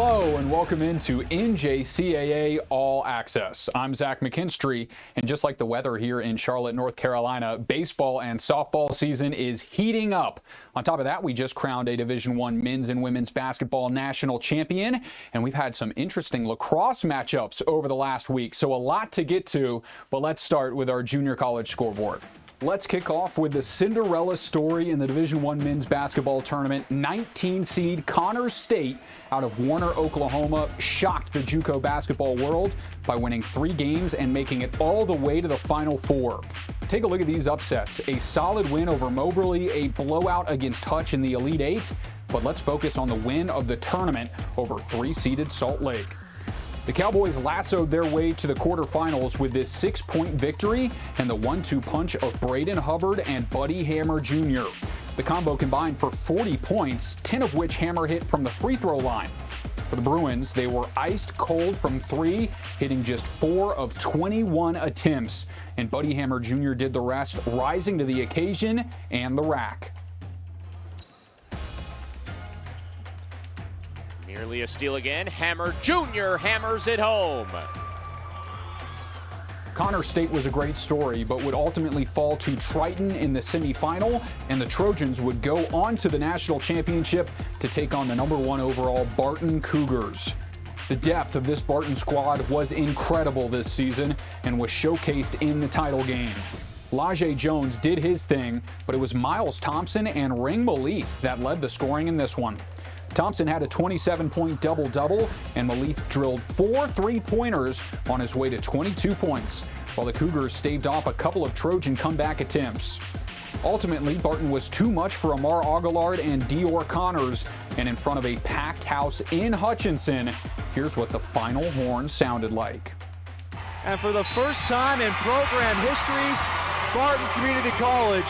Hello and welcome into NJCAA All Access. I'm Zach McKinstry, and just like the weather here in Charlotte, North Carolina, baseball and softball season is heating up. On top of that, we just crowned a Division I men's and women's basketball national champion, and we've had some interesting lacrosse matchups over the last week, so a lot to get to, but let's start with our junior college scoreboard. Let's kick off with the Cinderella story in the Division I men's basketball tournament. 19 seed Connors State out of Warner, Oklahoma, shocked the JUCO basketball world by winning 3 games and making it all the way to the Final Four. Take a look at these upsets. A solid win over Moberly, a blowout against Hutch in the Elite Eight, but let's focus on the win of the tournament over 3-seeded Salt Lake. The Cowboys lassoed their way to the quarterfinals with this 6-point victory and the 1-2 punch of Braden Hubbard and Buddy Hammer Jr. The combo combined for 40 points, 10 of which Hammer hit from the free throw line. For the Bruins, they were iced cold from 3, hitting just 4 of 21 attempts. And Buddy Hammer Jr. did the rest, rising to the occasion and the rack. Nearly a steal again. Hammer Jr. hammers it home. Connors State was a great story, but would ultimately fall to Triton in the semifinal, and the Trojans would go on to the national championship to take on the #1 overall Barton Cougars. The depth of this Barton squad was incredible this season and was showcased in the title game. Lajay Jones did his thing, but it was Miles Thompson and Ring Malith that led the scoring in this one. Thompson had a 27-point double-double, and Malith drilled 4 3-pointers on his way to 22 points, while the Cougars staved off a couple of Trojan comeback attempts. Ultimately, Barton was too much for Amar Aguilard and Dior Connors, and in front of a packed house in Hutchinson, here's what the final horn sounded like. And for the first time in program history, Barton Community College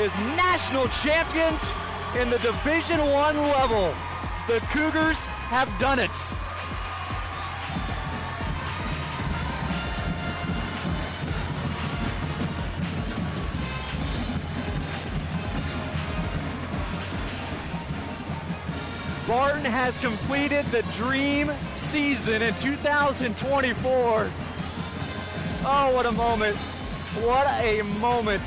is national champions in the Division I level. The Cougars have done it. Barton has completed the dream season in 2024. Oh, what a moment. What a moment.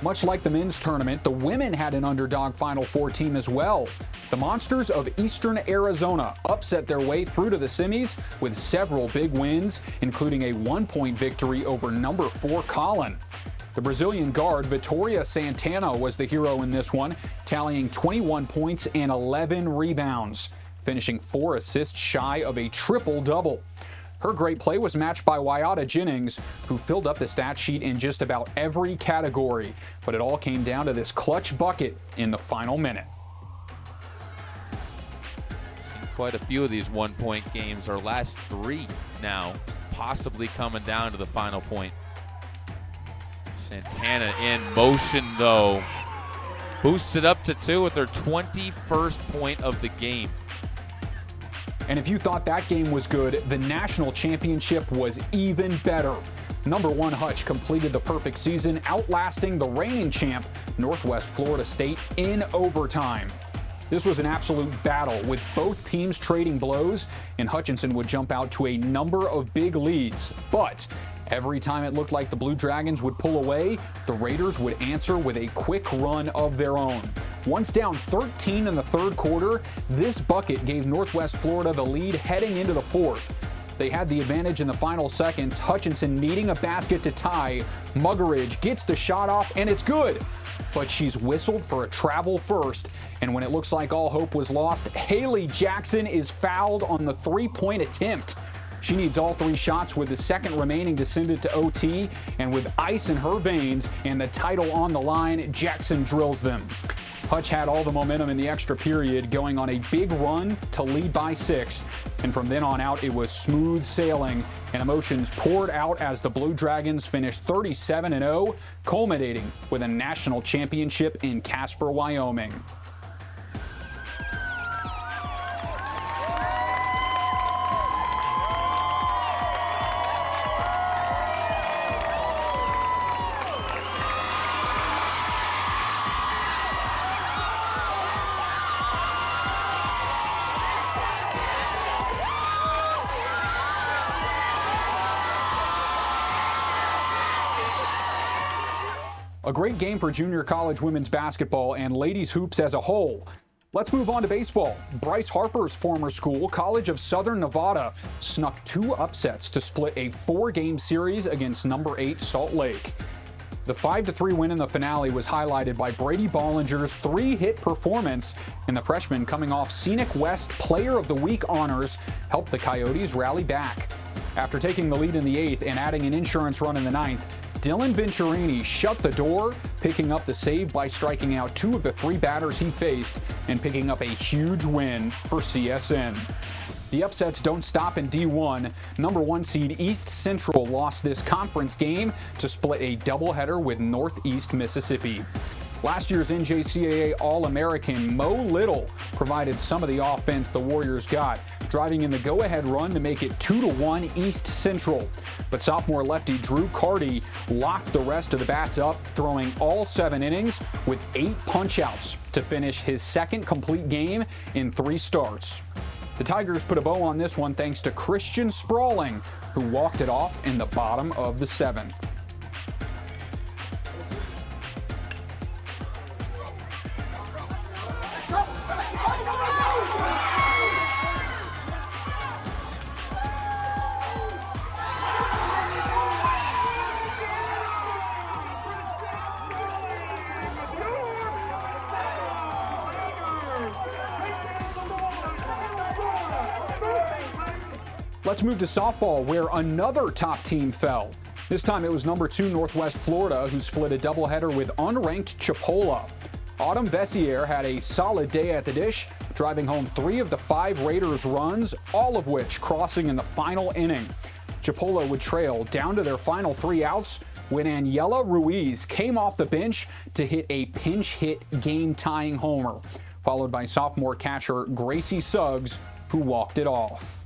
Much like the men's tournament, the women had an underdog Final Four team as well. The Monsters of Eastern Arizona upset their way through to the semis with several big wins, including a 1-point victory over #4 Colin. The Brazilian guard Vitória Santana was the hero in this one, tallying 21 points and 11 rebounds, finishing 4 assists shy of a triple-double. Her great play was matched by Wyatta Jennings, who filled up the stat sheet in just about every category, but it all came down to this clutch bucket in the final minute. Seen quite a few of these 1-point games, our last 3 now, possibly coming down to the final point. Santana in motion though, boosts it up to 2 with her 21st point of the game. And if you thought that game was good, the national championship was even better. #1 Hutch completed the perfect season, outlasting the reigning champ, Northwest Florida State, in overtime. This was an absolute battle, with both teams trading blows, and Hutchinson would jump out to a number of big leads. But every time it looked like the Blue Dragons would pull away, the Raiders would answer with a quick run of their own. Once down 13 in the third quarter, this bucket gave Northwest Florida the lead heading into the fourth. They had the advantage in the final seconds, Hutchinson needing a basket to tie. Muggeridge gets the shot off, and it's good. But she's whistled for a travel first, and when it looks like all hope was lost, Haley Jackson is fouled on the 3-point attempt. She needs all 3 shots with the second remaining to send it to OT, and with ice in her veins and the title on the line, Jackson drills them. Hutch had all the momentum in the extra period, going on a big run to lead by 6. And from then on out, it was smooth sailing, and emotions poured out as the Blue Dragons finished 37-0, culminating with a national championship in Casper, Wyoming. A great game for junior college women's basketball and ladies hoops as a whole. Let's move on to baseball. Bryce Harper's former school, College of Southern Nevada, snuck 2 upsets to split a 4-game series against number 8 Salt Lake. The 5-3 win in the finale was highlighted by Brady Bollinger's 3-hit performance, and the freshman coming off Scenic West Player of the Week honors helped the Coyotes rally back. After taking the lead in the 8th and adding an insurance run in the 9th, Dylan Venturini shut the door, picking up the save by striking out 2 of the 3 batters he faced and picking up a huge win for CSN. The upsets don't stop in D1. Number 1 seed East Central lost this conference game to split a doubleheader with Northeast Mississippi. Last year's NJCAA All-American Mo Little provided some of the offense the Warriors got, driving in the go-ahead run to make it 2-1 East Central. But sophomore lefty Drew Carty locked the rest of the bats up, throwing all 7 innings with 8 punch-outs to finish his second complete game in 3 starts. The Tigers put a bow on this one thanks to Christian Sprawling, who walked it off in the bottom of the 7th. Let's move to softball, where another top team fell. This time it was number 2 Northwest Florida, who split a doubleheader with unranked Chipola. Autumn Vessier had a solid day at the dish, driving home 3 of the 5 Raiders' runs, all of which crossing in the final inning. Chipola would trail down to their final 3 outs when Aniela Ruiz came off the bench to hit a pinch hit game-tying homer, followed by sophomore catcher Gracie Suggs, who walked it off.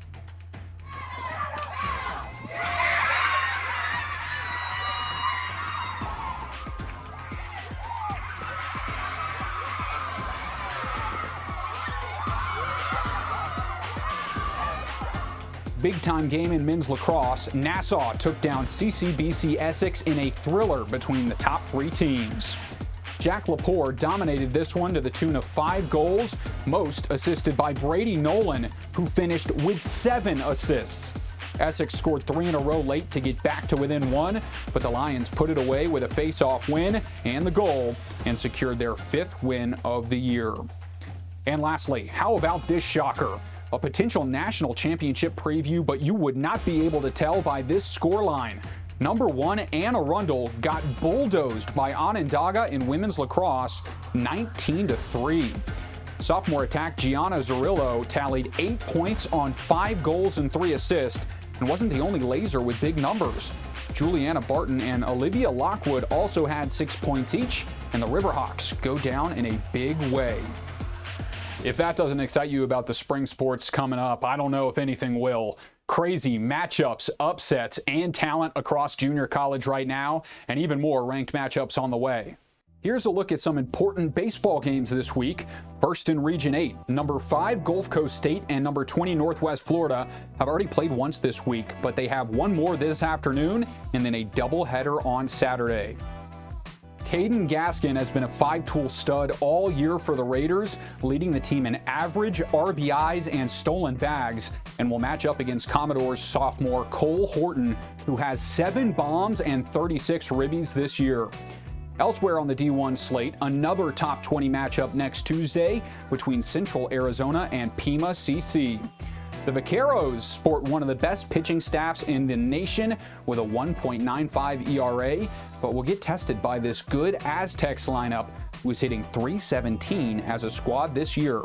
Big-time game in men's lacrosse. Nassau took down CCBC Essex in a thriller between the top 3 teams. Jack Lepore dominated this one to the tune of 5 goals, most assisted by Brady Nolan, who finished with 7 assists. Essex scored 3 in a row late to get back to within 1, but the Lions put it away with a face-off win and the goal and secured their 5th win of the year. And lastly, how about this shocker? A potential national championship preview, but you would not be able to tell by this scoreline. Number 1 Anne Arundel got bulldozed by Onondaga in women's lacrosse, 19-3. Sophomore attack Gianna Zarillo tallied 8 points on 5 goals and 3 assists, and wasn't the only laser with big numbers. Juliana Barton and Olivia Lockwood also had 6 points each, and the Riverhawks go down in a big way. If that doesn't excite you about the spring sports coming up, I don't know if anything will. Crazy matchups, upsets, and talent across junior college right now, and even more ranked matchups on the way. Here's a look at some important baseball games this week. First in Region 8, number 5 Gulf Coast State and number 20 Northwest Florida have already played once this week, but they have one more this afternoon and then a doubleheader on Saturday. Caden Gaskin has been a 5-tool stud all year for the Raiders, leading the team in average, RBIs, and stolen bags, and will match up against Commodore's sophomore Cole Horton, who has 7 bombs and 36 ribbies this year. Elsewhere on the D1 slate, another top 20 matchup next Tuesday between Central Arizona and Pima CC. The Vaqueros sport one of the best pitching staffs in the nation with a 1.95 ERA, but will get tested by this good Aztecs lineup, who is hitting .317 as a squad this year.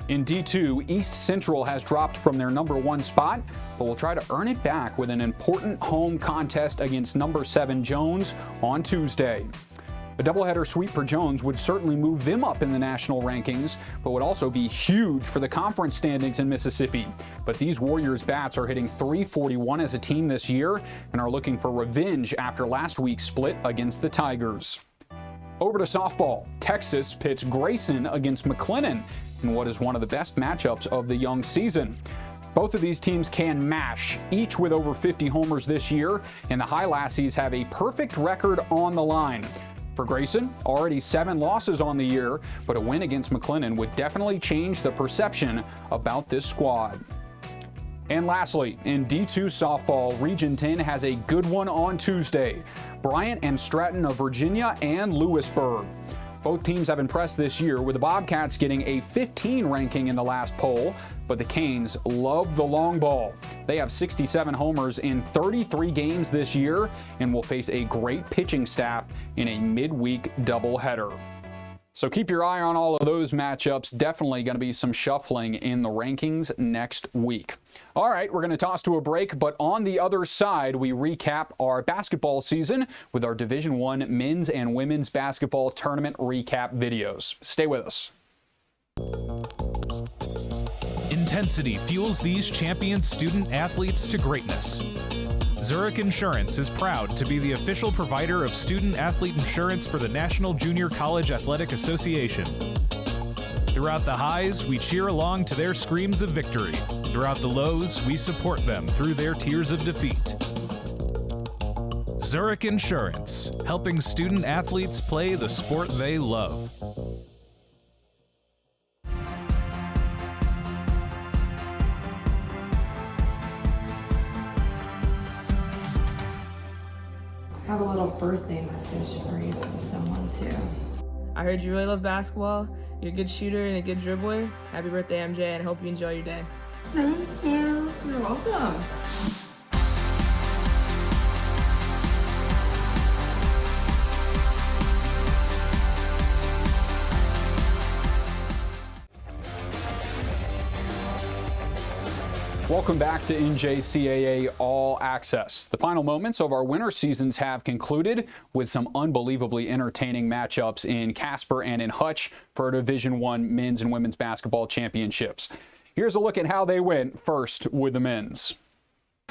In D2, East Central has dropped from their number 1 spot, but will try to earn it back with an important home contest against number 7 Jones on Tuesday. A doubleheader sweep for Jones would certainly move them up in the national rankings, but would also be huge for the conference standings in Mississippi. But these Warriors bats are hitting .341 as a team this year and are looking for revenge after last week's split against the Tigers. Over to softball. Texas pits Grayson against McLennan in what is one of the best matchups of the young season. Both of these teams can mash, each with over 50 homers this year, and the Highlassies have a perfect record on the line. For Grayson, already 7 losses on the year, but a win against McLennan would definitely change the perception about this squad. And lastly, in D2 softball, Region 10 has a good one on Tuesday. Bryant and Stratton of Virginia and Lewisburg. Both teams have impressed this year, with the Bobcats getting a 15 ranking in the last poll, but the Canes love the long ball. They have 67 homers in 33 games this year and will face a great pitching staff in a midweek doubleheader. So keep your eye on all of those matchups. Definitely going to be some shuffling in the rankings next week. All right, we're going to toss to a break, but on the other side, we recap our basketball season with our Division I men's and women's basketball tournament recap videos. Stay with us. Intensity fuels these champion student athletes to greatness. Zurich Insurance is proud to be the official provider of student-athlete insurance for the National Junior College Athletic Association. Throughout the highs, we cheer along to their screams of victory. Throughout the lows, we support them through their tears of defeat. Zurich Insurance, helping student-athletes play the sport they love. I have a little birthday message for you from someone too. I heard you really love basketball. You're a good shooter and a good dribbler. Happy birthday, MJ, and I hope you enjoy your day. Thank you. You're welcome. Welcome back to NJCAA All Access. The final moments of our winter seasons have concluded with some unbelievably entertaining matchups in Casper and in Hutch for our Division I men's and women's basketball championships. Here's a look at how they went, first with the men's.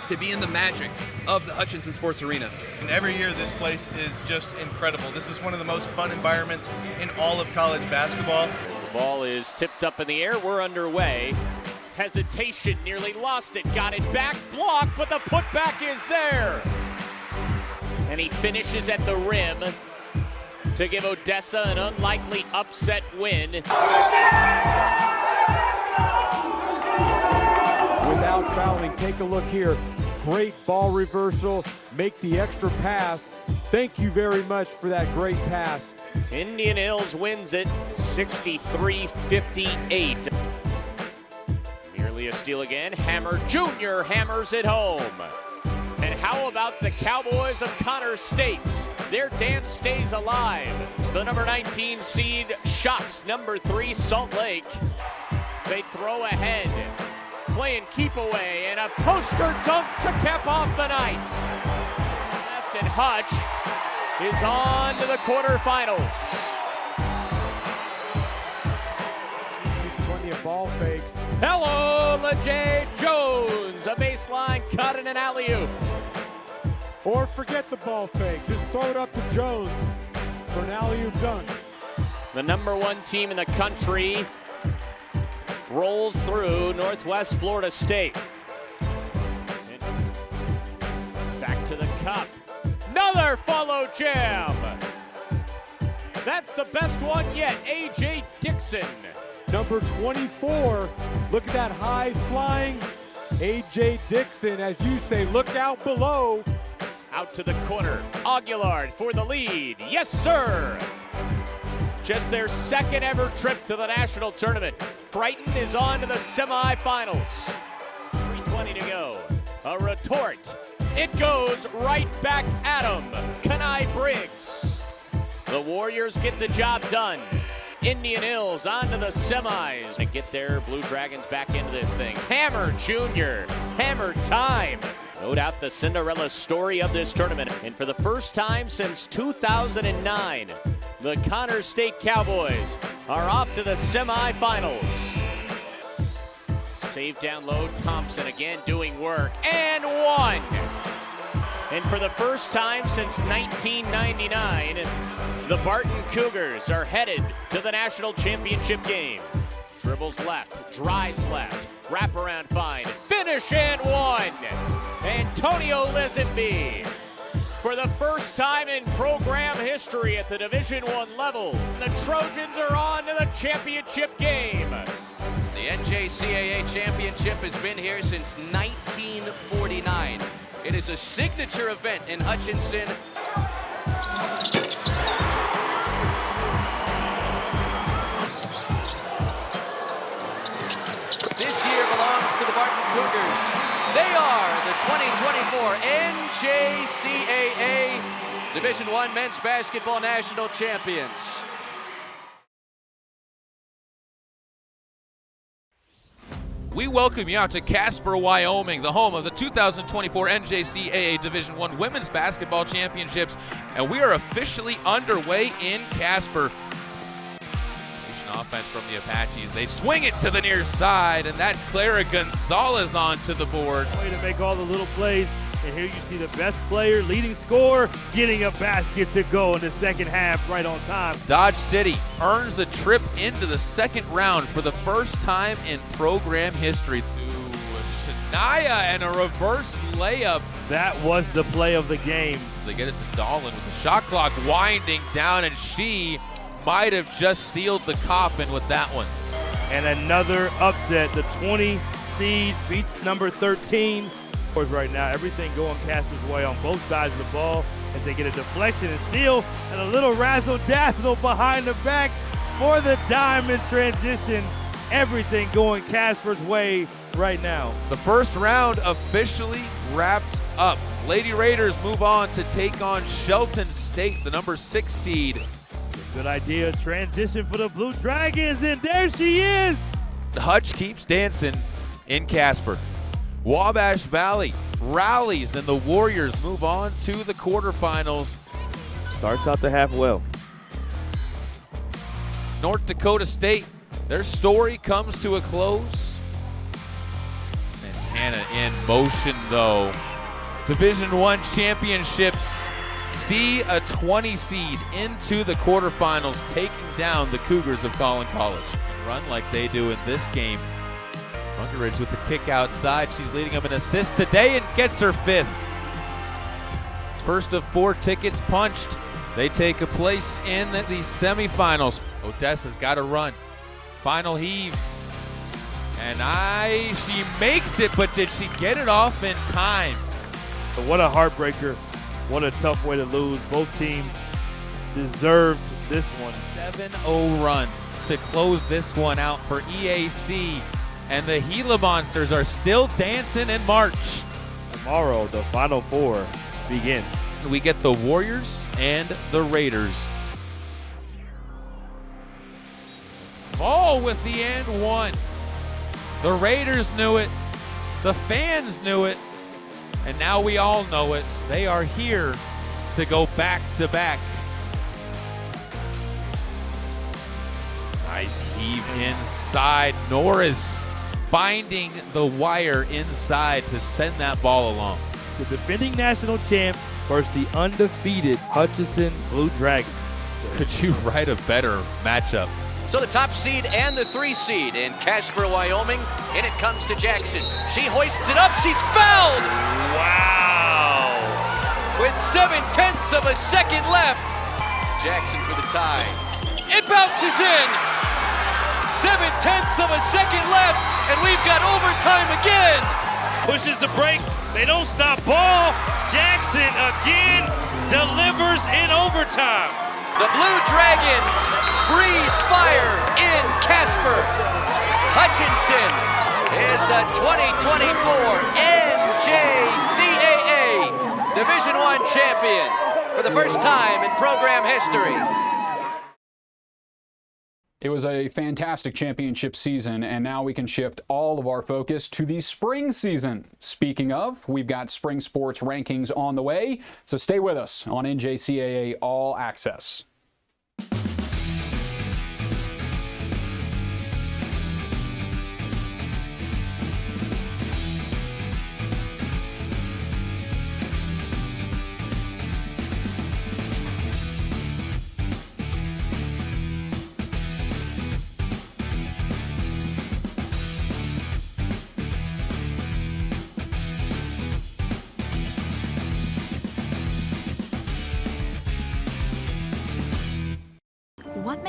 To be in the magic of the Hutchinson Sports Arena. And every year this place is just incredible. This is one of the most fun environments in all of college basketball. The ball is tipped up in the air. We're underway. Hesitation, nearly lost it, got it back, blocked, but the putback is there. And he finishes at the rim to give Odessa an unlikely upset win. Without fouling, take a look here. Great ball reversal, make the extra pass. Thank you very much for that great pass. Indian Hills wins it 63-58. Nearly a steal again. Hammer Jr. hammers it home. And how about the Cowboys of Connors State? Their dance stays alive. It's the number 19 seed Shots, number 3 Salt Lake. They throw ahead, playing keep away, and a poster dunk to cap off the night. Left and Hutch is on to the quarterfinals. Plenty of ball fakes. Hello, LeJay Jones, a baseline cut and an alley-oop. Or forget the ball fake, just throw it up to Jones for an alley-oop dunk. The number 1 team in the country rolls through Northwest Florida State. Back to the cup. Another follow jam. That's the best one yet, A.J. Dixon. Number 24, look at that high flying A.J. Dixon. As you say, look out below. Out to the corner, Aguilar for the lead. Yes, sir. Just their second ever trip to the national tournament. Brighton is on to the semifinals. 3:20 to go. A retort. It goes right back at him. Kenai Briggs. The Warriors get the job done. Indian Hills on to the semis. And get their Blue Dragons back into this thing. Hammer Jr. Hammer time. No doubt the Cinderella story of this tournament. And for the first time since 2009, the Connors State Cowboys are off to the semifinals. Save down low, Thompson again doing work, and one. And for the first time since 1999, the Barton Cougars are headed to the national championship game. Dribbles left, drives left, wraparound find, finish and one. Antonio Lisenby For the first time in program history at the Division I level, the Trojans are on to the championship game. The NJCAA championship has been here since 1949. It is a signature event in Hutchinson. This year belongs to the Barton Cougars. They are the 2024 NJCAA Division I Men's Basketball National Champions. We welcome you out to Casper, Wyoming, the home of the 2024 NJCAA Division I Women's Basketball Championships, and we are officially underway in Casper. Offense from the Apaches. They swing it to the near side, and that's Clara Gonzalez onto the board. Way to make all the little plays, and here you see the best player, leading scorer, getting a basket to go in the second half right on time. Dodge City earns the trip into the second round for the first time in program history through Shania and a reverse layup. That was the play of the game. They get it to Dolan with the shot clock winding down, and she might have just sealed the coffin with that one. And another upset. The 20 seed beats number 13. Right now, everything going Casper's way on both sides of the ball as they get a deflection and steal, and a little razzle-dazzle behind the back for the diamond transition. Everything going Casper's way right now. The first round officially wrapped up. Lady Raiders move on to take on Shelton State, the number 6 seed. Good idea, transition for the Blue Dragons, and there she is! The Hutch keeps dancing in Casper. Wabash Valley rallies, and the Warriors move on to the quarterfinals. Starts out the half well. North Dakota State, their story comes to a close. Santana in motion, though. Division I championships see a 20 seed into the quarterfinals, taking down the Cougars of Collin College. And run like they do in this game. Runkeridge with the kick outside. She's leading them in assists today and gets her 5th. First of 4 tickets punched. They take a place in the semifinals. Odessa's got to run. Final heave. And she makes it, but did she get it off in time? But what a heartbreaker. What a tough way to lose. Both teams deserved this one. 7-0 run to close this one out for EAC. And the Gila Monsters are still dancing in March. Tomorrow, the Final Four begins. We get the Warriors and the Raiders. Ball with the and one. The Raiders knew it. The fans knew it. And now we all know it. They are here to go back-to-back. Nice heave inside. Norris finding the wire inside to send that ball along. The defending national champ versus the undefeated Hutchinson Blue Dragons. Could you write a better matchup? So the top seed and the 3 seed in Casper, Wyoming. In it comes to Jackson. She hoists it up. She's fouled. Wow. With 7/10 of a second left. Jackson for the tie. It bounces in. 7/10 of a second left, and we've got overtime again. Pushes the break. They don't stop ball. Jackson again delivers in overtime. The Blue Dragons breathe fire in Casper. Hutchinson is the 2024 NJCAA Division I champion for the first time in program history. It was a fantastic championship season, and now we can shift all of our focus to the spring season. Speaking of, we've got spring sports rankings on the way, so stay with us on NJCAA All Access.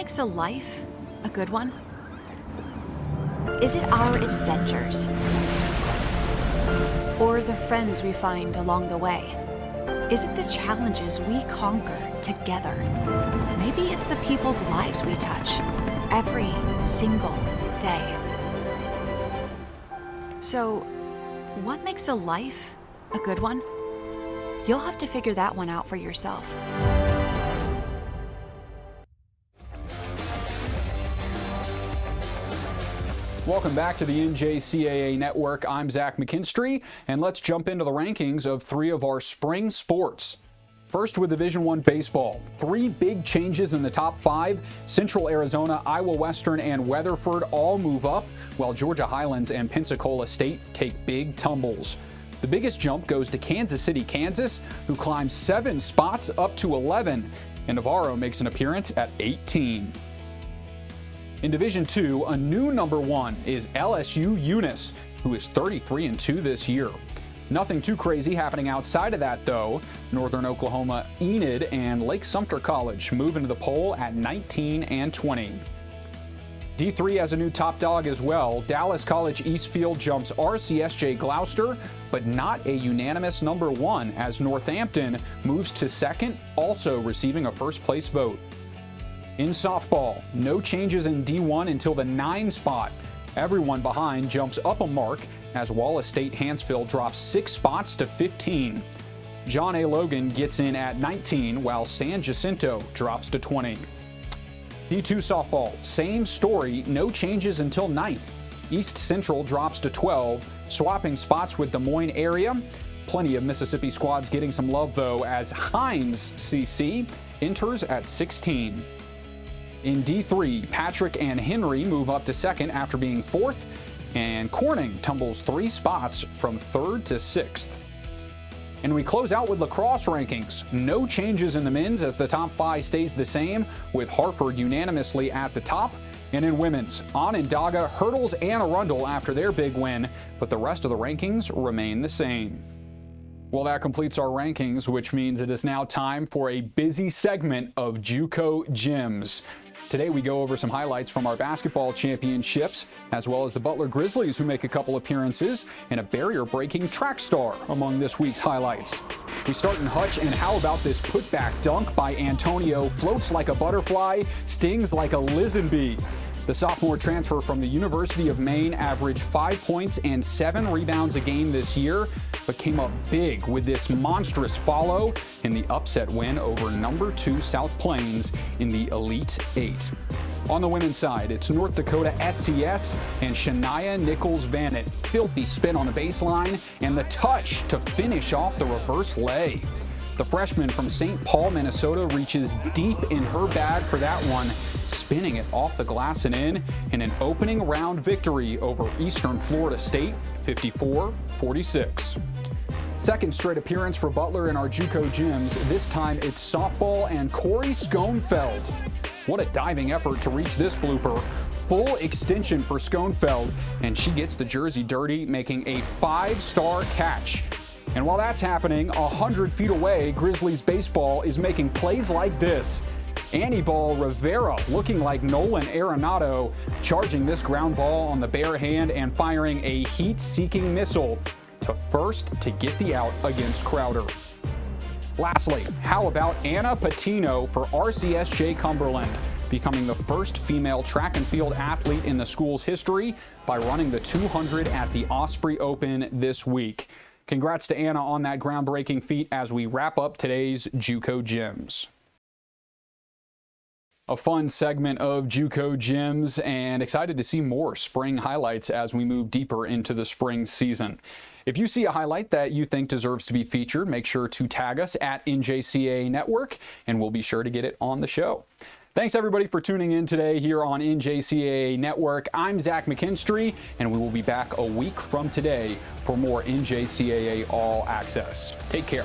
makes a life a good one? Is it our adventures? Or the friends we find along the way? Is it the challenges we conquer together? Maybe it's the people's lives we touch every single day. So, what makes a life a good one? You'll have to figure that one out for yourself. Welcome back to the NJCAA Network. I'm Zach McKinstry, and let's jump into the rankings of 3 of our spring sports. First with Division I baseball. 3 big changes in the top 5. Central Arizona, Iowa Western, and Weatherford all move up, while Georgia Highlands and Pensacola State take big tumbles. The biggest jump goes to Kansas City, Kansas, who climbs 7 spots up to 11, and Navarro makes an appearance at 18. In Division II, a new number 1 is LSU Eunice, who is 33-2 this year. Nothing too crazy happening outside of that, though. Northern Oklahoma Enid and Lake Sumter College move into the poll at 19-20. D3 has a new top dog as well. Dallas College Eastfield jumps RCSJ Gloucester, but not a unanimous number 1 as Northampton moves to 2nd, also receiving a first-place vote. In softball, no changes in D1 until the 9 spot. Everyone behind jumps up a mark as Wallace State Hansfield drops 6 spots to 15. John A. Logan gets in at 19, while San Jacinto drops to 20. D2 softball, same story, no changes until 9th. East Central drops to 12, swapping spots with Des Moines area. Plenty of Mississippi squads getting some love, though, as Hines CC enters at 16. In D3, Patrick and Henry move up to 2nd after being 4th, and Corning tumbles 3 spots from 3rd to 6th. And we close out with lacrosse rankings. No changes in the men's as the top 5 stays the same, with Hartford unanimously at the top. And in women's, Onondaga hurdles Anne Arundel after their big win, but the rest of the rankings remain the same. Well, that completes our rankings, which means it is now time for a busy segment of JUCO Gems. Today we go over some highlights from our basketball championships, as well as the Butler Grizzlies, who make a couple appearances, and a barrier-breaking track star among this week's highlights. We start in Hutch, and how about this putback dunk by Antonio? Floats like a butterfly, stings like a lizenbee. The sophomore transfer from the University of Maine averaged 5 points and 7 rebounds a game this year, but came up big with this monstrous follow in the upset win over number 2 South Plains in the Elite 8. On the women's side, it's North Dakota SCS and Shania Nichols-Vanett. Filthy spin on the baseline and the touch to finish off the reverse lay. The freshman from St. Paul, Minnesota reaches deep in her bag for that one, spinning it off the glass and in an opening round victory over Eastern Florida State, 54-46. Second straight appearance for Butler in our JUCO Gems. This time it's softball and Corey Schoenfeld. What a diving effort to reach this blooper. Full extension for Schoenfeld, and she gets the jersey dirty, making a 5-star catch. And while that's happening, 100 feet away, Grizzlies baseball is making plays like this. Anibal Rivera looking like Nolan Arenado, charging this ground ball on the bare hand and firing a heat-seeking missile to first to get the out against Crowder. Lastly, how about Anna Patino for RCSJ Cumberland, becoming the first female track and field athlete in the school's history by running the 200 at the Osprey Open this week. Congrats to Anna on that groundbreaking feat as we wrap up today's JUCO Gems. A fun segment of JUCO Gems, and excited to see more spring highlights as we move deeper into the spring season. If you see a highlight that you think deserves to be featured, make sure to tag us at NJCAA Network, and we'll be sure to get it on the show. Thanks everybody for tuning in today here on NJCAA Network. I'm Zach McKinstry, and we will be back a week from today for more NJCAA All Access. Take care.